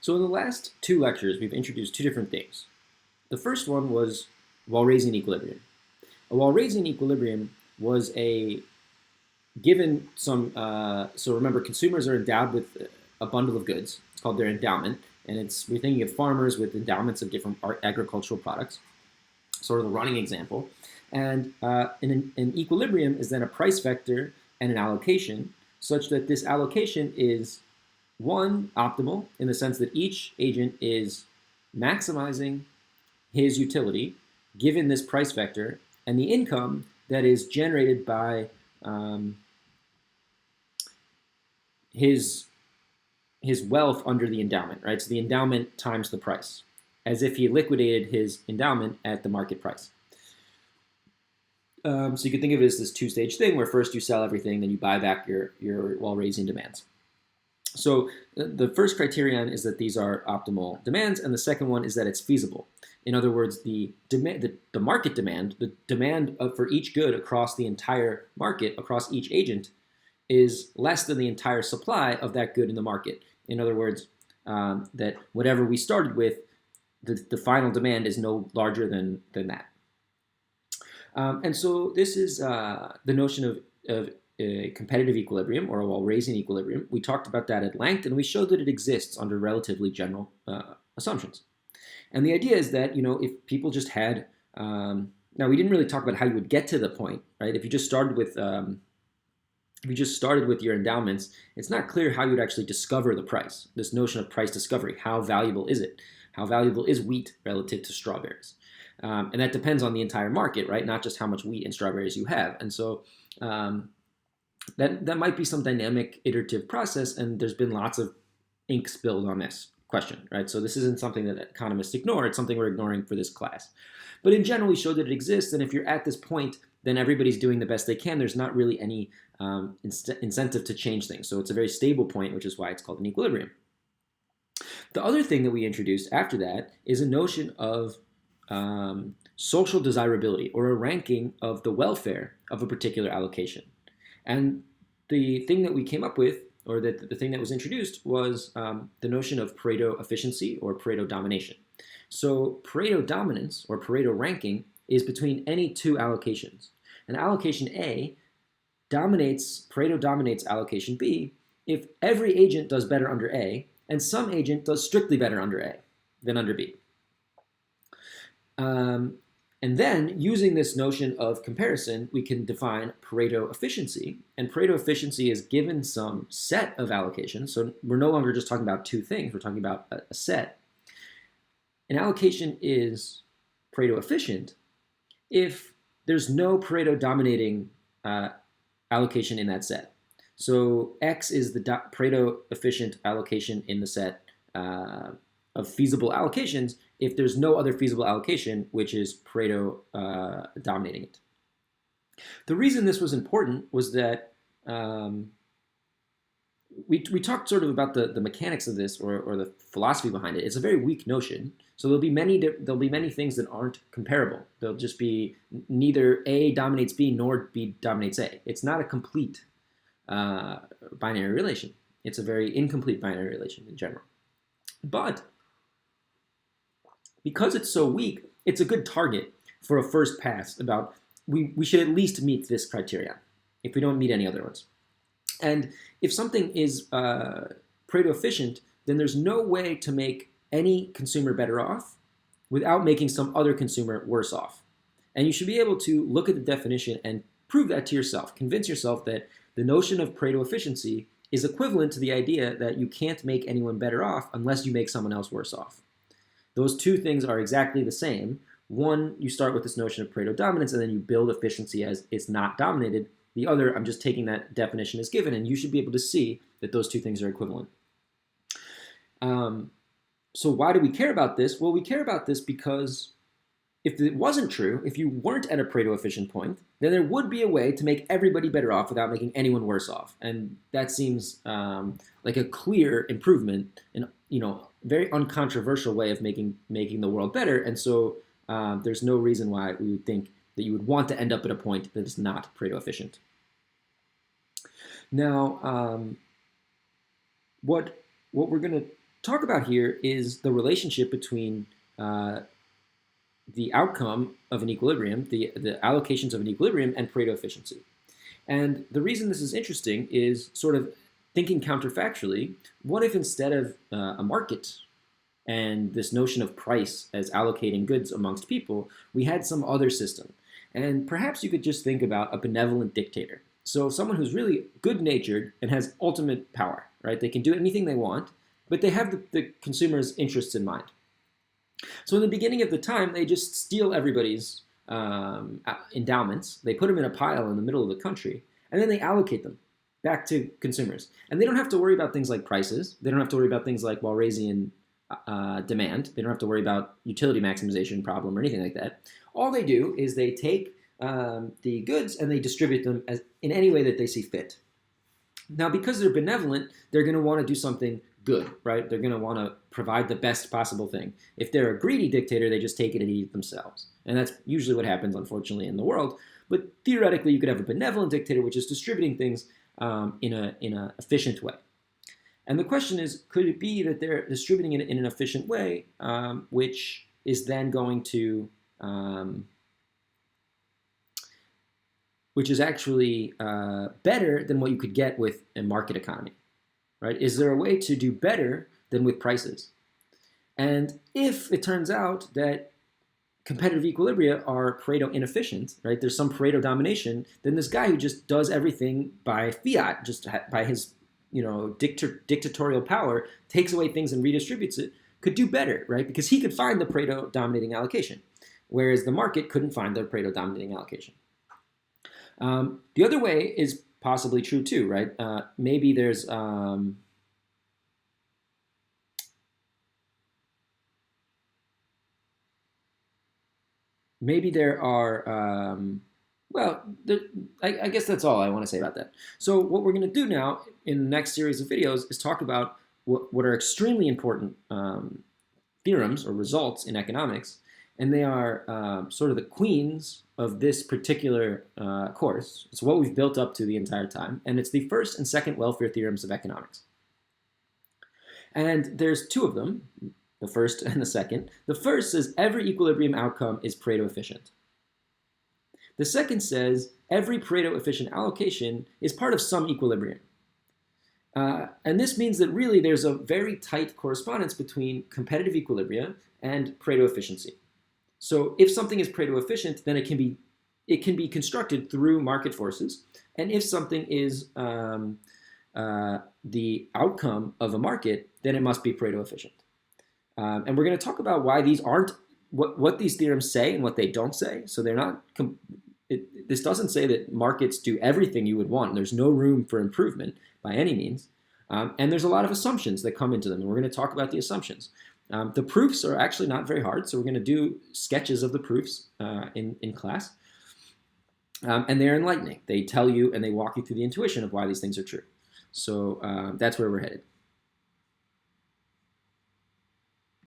So in the last two lectures, we've introduced two different things. The first one was Walrasian equilibrium. A Walrasian equilibrium was a given some. So remember, consumers are endowed with a bundle of goods. It's called their endowment, and we're thinking of farmers with endowments of different agricultural products. Sort of the running example, and an equilibrium is then a price vector and an allocation, such that this allocation is one, optimal in the sense that each agent is maximizing his utility given this price vector and the income that is generated by um, his his wealth under the endowment, right? So the endowment times the price, as if he liquidated his endowment at the market price. So you could think of it as this two-stage thing where first you sell everything, then you buy back your Walrasian demands. So the first criterion is that these are optimal demands, and the second one is that it's feasible. In other words, the market demand, the demand for each good across the entire market, across each agent, is less than the entire supply of that good in the market. In other words, that whatever we started with, the final demand is no larger than that. And so this is the notion of a competitive equilibrium or a Walrasian equilibrium. We talked about that at length, and we showed that it exists under relatively general assumptions. And the idea is that, if people just had, now we didn't really talk about how you would get to the point, right? If you just started with your endowments, it's not clear how you'd actually discover the price. This notion of price discovery, how valuable is it? How valuable is wheat relative to strawberries? And that depends on the entire market, right? Not just how much wheat and strawberries you have. And so that might be some dynamic iterative process, and there's been lots of ink spilled on this question, right? So this isn't something that economists ignore. It's something we're ignoring for this class. But in general, we show that it exists, and if you're at this point, then everybody's doing the best they can. There's not really any incentive to change things. So it's a very stable point, which is why it's called an equilibrium. The other thing that we introduced after that is a notion of social desirability, or a ranking of the welfare of a particular allocation. And the thing that we came up with, or the thing that was introduced, was the notion of Pareto efficiency or Pareto domination. So Pareto dominance or Pareto ranking is between any two allocations. And allocation A Pareto dominates allocation B if every agent does better under A and some agent does strictly better under A than under B. And then, using this notion of comparison, we can define Pareto efficiency. And Pareto efficiency is given some set of allocations. So we're no longer just talking about two things. We're talking about a set. An allocation is Pareto efficient if there's no Pareto dominating allocation in that set. So X is the Pareto efficient allocation in the set of feasible allocations if there's no other feasible allocation which is Pareto dominating it. The reason this was important was that we talked sort of about the mechanics of this, or the philosophy behind it. It's a very weak notion, so there'll be many things that aren't comparable. There'll just be neither A dominates B nor B dominates A. It's not a complete binary relation. It's a very incomplete binary relation in general. But because it's so weak, it's a good target for a first pass about we should at least meet this criterion if we don't meet any other ones. And if something is Pareto efficient, then there's no way to make any consumer better off without making some other consumer worse off. And you should be able to look at the definition and prove that to yourself. Convince yourself that the notion of Pareto efficiency is equivalent to the idea that you can't make anyone better off unless you make someone else worse off. Those two things are exactly the same. One, you start with this notion of Pareto dominance, and then you build efficiency as it's not dominated. The other, I'm just taking that definition as given, and you should be able to see that those two things are equivalent. So why do we care about this? Well, we care about this because if it wasn't true, if you weren't at a Pareto efficient point, then there would be a way to make everybody better off without making anyone worse off. And that seems like a clear improvement and very uncontroversial way of making the world better. And so there's no reason why we would think that you would want to end up at a point that is not Pareto efficient. Now, what we're going to talk about here is the relationship between the outcome of an equilibrium, the allocations of an equilibrium, and Pareto efficiency. And the reason this is interesting is sort of thinking counterfactually, what if instead of a market and this notion of price as allocating goods amongst people, we had some other system? And perhaps you could just think about a benevolent dictator. So someone who's really good-natured and has ultimate power, right? They can do anything they want, but they have the consumer's interests in mind. So in the beginning of the time, they just steal everybody's endowments. They put them in a pile in the middle of the country, and then they allocate them back to consumers. And they don't have to worry about things like prices. They don't have to worry about things like Walrasian demand. They don't have to worry about utility maximization problem or anything like that. All they do is they take the goods and they distribute them in any way that they see fit. Now, because they're benevolent, they're going to want to do something good, right? They're going to want to provide the best possible thing. If they're a greedy dictator, they just take it and eat it themselves. And that's usually what happens, unfortunately, in the world. But theoretically, you could have a benevolent dictator, which is distributing things in an efficient way. And the question is, could it be that they're distributing it in an efficient way, which is then going to, which is actually better than what you could get with a market economy, right? Is there a way to do better than with prices? And if it turns out that competitive equilibria are Pareto inefficient, right? There's some Pareto domination, then this guy who just does everything by fiat, just by his dictatorial power, takes away things and redistributes it, could do better, right? Because he could find the Pareto dominating allocation, whereas the market couldn't find the Pareto dominating allocation. The other way is possibly true too, right? Maybe there's maybe there are I guess that's all I want to say about that. So what we're going to do now in the next series of videos is talk about what are extremely important theorems or results in economics, and they are sort of the queens of this particular course. It's what we've built up to the entire time, and it's the first and second welfare theorems of economics. And there's two of them, the first and the second. The first says every equilibrium outcome is Pareto efficient. The second says every Pareto efficient allocation is part of some equilibrium. And this means that really there's a very tight correspondence between competitive equilibria and Pareto efficiency. So if something is Pareto efficient, then it can be constructed through market forces. And if something is the outcome of a market, then it must be Pareto efficient. And we're going to talk about why these aren't what these theorems say and what they don't say. So they're not. This doesn't say that markets do everything you would want. There's no room for improvement by any means. And there's a lot of assumptions that come into them. And we're going to talk about the assumptions. The proofs are actually not very hard. So we're going to do sketches of the proofs in class. And they're enlightening. They tell you and they walk you through the intuition of why these things are true. So that's where we're headed.